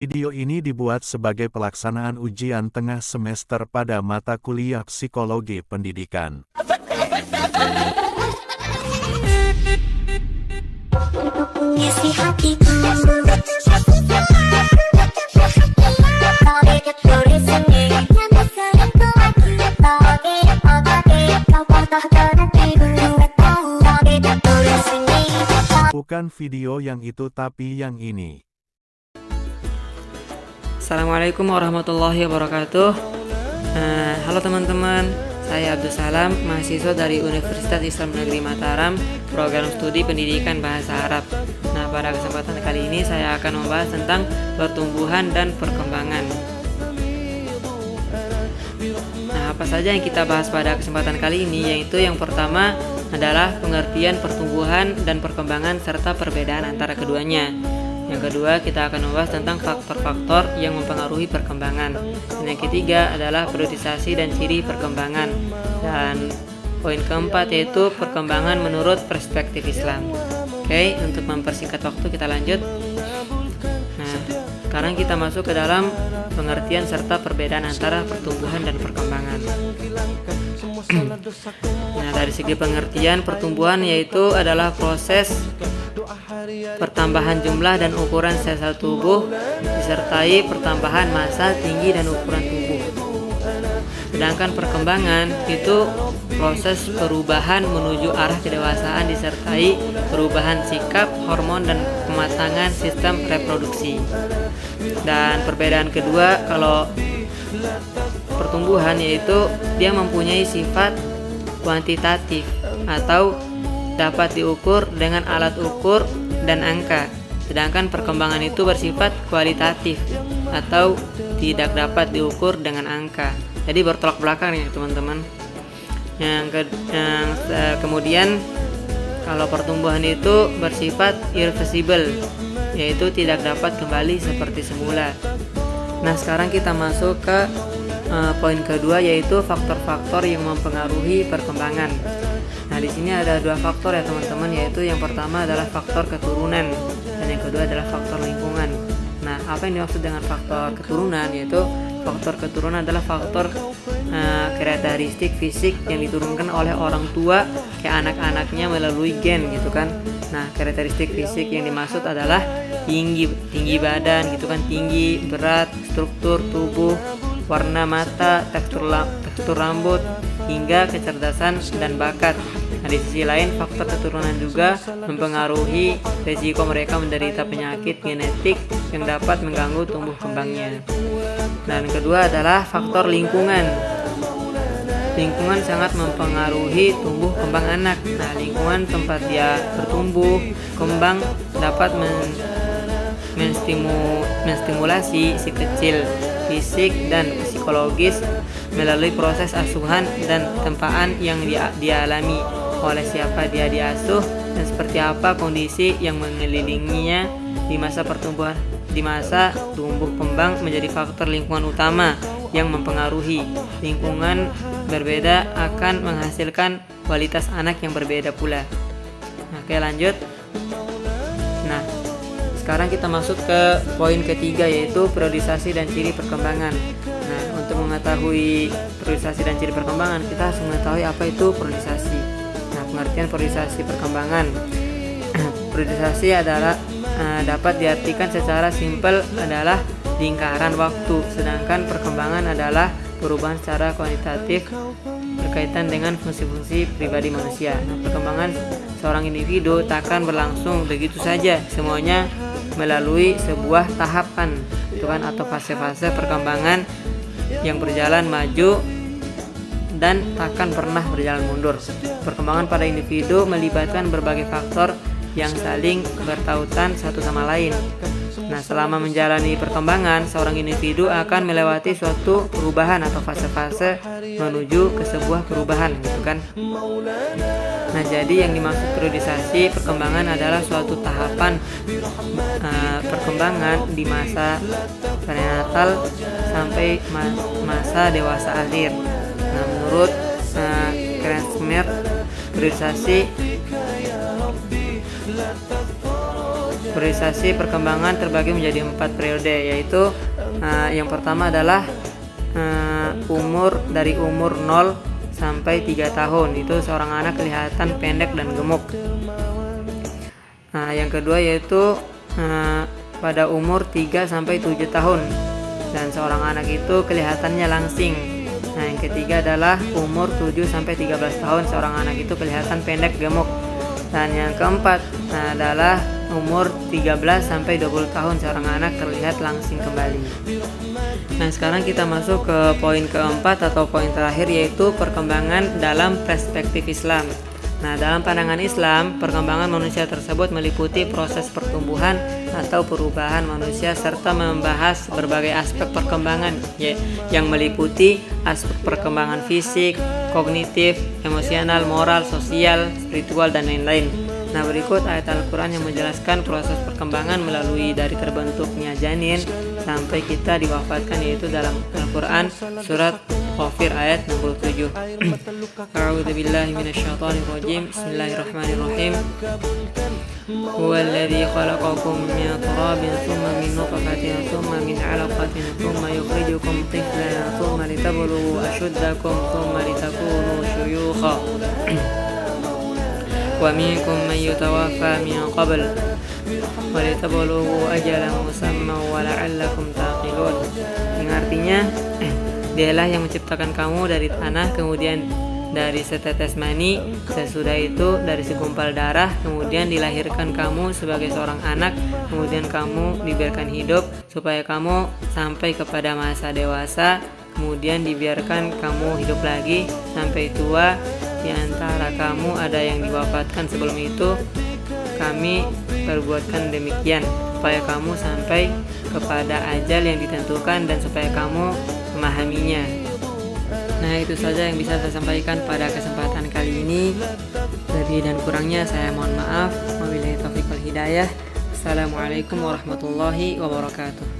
Video ini dibuat sebagai pelaksanaan ujian tengah semester pada mata kuliah Psikologi Pendidikan. Isi hatiku Bukan video yang itu tapi yang ini. Assalamualaikum warahmatullahi wabarakatuh. Halo teman-teman, saya Abdul Salam, mahasiswa dari Universitas Islam Negeri Mataram, program studi pendidikan bahasa Arab. Nah, pada kesempatan kali ini saya akan membahas tentang pertumbuhan dan perkembangan. Nah, apa saja yang kita bahas pada kesempatan kali ini, yaitu yang pertama adalah pengertian pertumbuhan dan perkembangan serta perbedaan antara keduanya. Yang kedua, kita akan membahas tentang faktor-faktor yang mempengaruhi perkembangan. Dan yang ketiga adalah periodisasi dan ciri perkembangan. Dan poin keempat yaitu perkembangan menurut perspektif Islam. Oke, untuk mempersingkat waktu kita lanjut. Nah, sekarang kita masuk ke dalam pengertian serta perbedaan antara pertumbuhan dan perkembangan. Nah, dari segi pengertian, pertumbuhan yaitu adalah proses pertambahan jumlah dan ukuran sel-sel tubuh disertai pertambahan massa, tinggi, dan ukuran tubuh. Sedangkan perkembangan itu proses perubahan menuju arah kedewasaan disertai perubahan sikap, hormon, dan pematangan sistem reproduksi. Dan perbedaan kedua, kalau pertumbuhan yaitu dia mempunyai sifat kuantitatif atau dapat diukur dengan alat ukur dan angka. Sedangkan perkembangan itu bersifat kualitatif atau tidak dapat diukur dengan angka. Jadi bertolak belakang nih teman-teman. Kemudian kalau pertumbuhan itu bersifat irreversible, yaitu tidak dapat kembali seperti semula. Nah, sekarang kita masuk ke poin kedua, yaitu faktor-faktor yang mempengaruhi perkembangan. Nah, di sini ada dua faktor ya teman-teman, yaitu yang pertama adalah faktor keturunan dan yang kedua adalah faktor lingkungan. Nah, apa yang dimaksud dengan faktor keturunan? Yaitu faktor keturunan adalah faktor karakteristik fisik yang diturunkan oleh orang tua ke anak-anaknya melalui gen gitu kan. Nah, karakteristik fisik yang dimaksud adalah tinggi badan gitu kan, tinggi, berat, struktur tubuh, warna mata, tekstur rambut, hingga kecerdasan dan bakat. Nah, di sisi lain, faktor keturunan juga mempengaruhi risiko mereka menderita penyakit genetik yang dapat mengganggu tumbuh kembangnya. Dan kedua adalah faktor lingkungan. Lingkungan sangat mempengaruhi tumbuh kembang anak. Nah, lingkungan tempat dia bertumbuh kembang dapat menstimulasi si kecil fisik dan psikologis melalui proses asuhan dan tempaan yang dialami oleh siapa dia diasuh dan seperti apa kondisi yang mengelilinginya di masa pertumbuhan. Di masa tumbuh kembang menjadi faktor lingkungan utama yang mempengaruhi. Lingkungan berbeda akan menghasilkan kualitas anak yang berbeda pula. Nah, oke, lanjut. Nah, sekarang kita masuk ke poin ketiga, yaitu periodisasi dan ciri perkembangan. Nah, untuk mengetahui periodisasi dan ciri perkembangan, kita harus mengetahui apa itu periodisasi. Nah, pengertian periodisasi perkembangan. Periodisasi adalah dapat diartikan secara simpel adalah lingkaran waktu, sedangkan perkembangan adalah perubahan secara kuantitatif berkaitan dengan fungsi-fungsi pribadi manusia. Nah, perkembangan seorang individu takkan berlangsung begitu saja, semuanya melalui sebuah tahapan itu kan, atau fase-fase perkembangan yang berjalan maju dan takkan pernah berjalan mundur. Perkembangan pada individu melibatkan berbagai faktor yang saling bertautan satu sama lain. Nah, selama menjalani perkembangan, seorang individu akan melewati suatu perubahan atau fase-fase menuju ke sebuah perubahan gitu kan. Nah, jadi yang dimaksud periodisasi perkembangan adalah suatu tahapan perkembangan di masa prenatal sampai masa dewasa akhir. Nah, menurut Kranzmer, periodisasi Priorisasi perkembangan terbagi menjadi 4 periode, yaitu yang pertama adalah dari umur 0 sampai 3 tahun. Itu seorang anak kelihatan pendek dan gemuk. Yang kedua yaitu pada umur 3 sampai 7 tahun dan seorang anak itu kelihatannya langsing. Yang ketiga adalah umur 7 sampai 13 tahun, seorang anak itu kelihatan pendek gemuk. Dan yang keempat adalah umur 13 sampai 20 tahun, seorang anak terlihat langsing kembali. Nah, sekarang kita masuk ke poin keempat atau poin terakhir, yaitu perkembangan dalam perspektif Islam. Nah, dalam pandangan Islam, perkembangan manusia tersebut meliputi proses pertumbuhan atau perubahan manusia serta membahas berbagai aspek perkembangan yang meliputi aspek perkembangan fisik, kognitif, emosional, moral, sosial, spiritual, dan lain-lain. Nah, berikut ayat Al-Quran yang menjelaskan proses perkembangan melalui dari terbentuknya janin sampai kita diwafatkan, yaitu dalam Al-Quran surat Ghafir ayat 67. A'udzu billahi minasyaitonir rajim. Bismillahirrahmanirrahim. Huwallazi khalaqakum min turabin tsumma min nutfatin tsumma min 'alaqatin tsumma yukhrijukum tiflan tsumma litablughu ashuddakum tsumma litakunu shuyukha. Wa minkum man yutawaffa min qabl wa litablughu ajalan musamman wa la'allakum taqilun. Yang artinya, Dialah yang menciptakan kamu dari tanah, kemudian dari setetes mani, sesudah itu dari segumpal darah, kemudian dilahirkan kamu sebagai seorang anak, kemudian kamu diberikan hidup supaya kamu sampai kepada masa dewasa, kemudian dibiarkan kamu hidup lagi sampai tua. Di antara kamu ada yang diwafatkan sebelum itu, kami perbuatkan demikian supaya kamu sampai kepada ajal yang ditentukan dan supaya kamu memahaminya. Nah, itu saja yang bisa saya sampaikan pada kesempatan kali ini. Lebih dan kurangnya saya mohon maaf. Wabillahi taufiq wal hidayah. Assalamualaikum warahmatullahi wabarakatuh.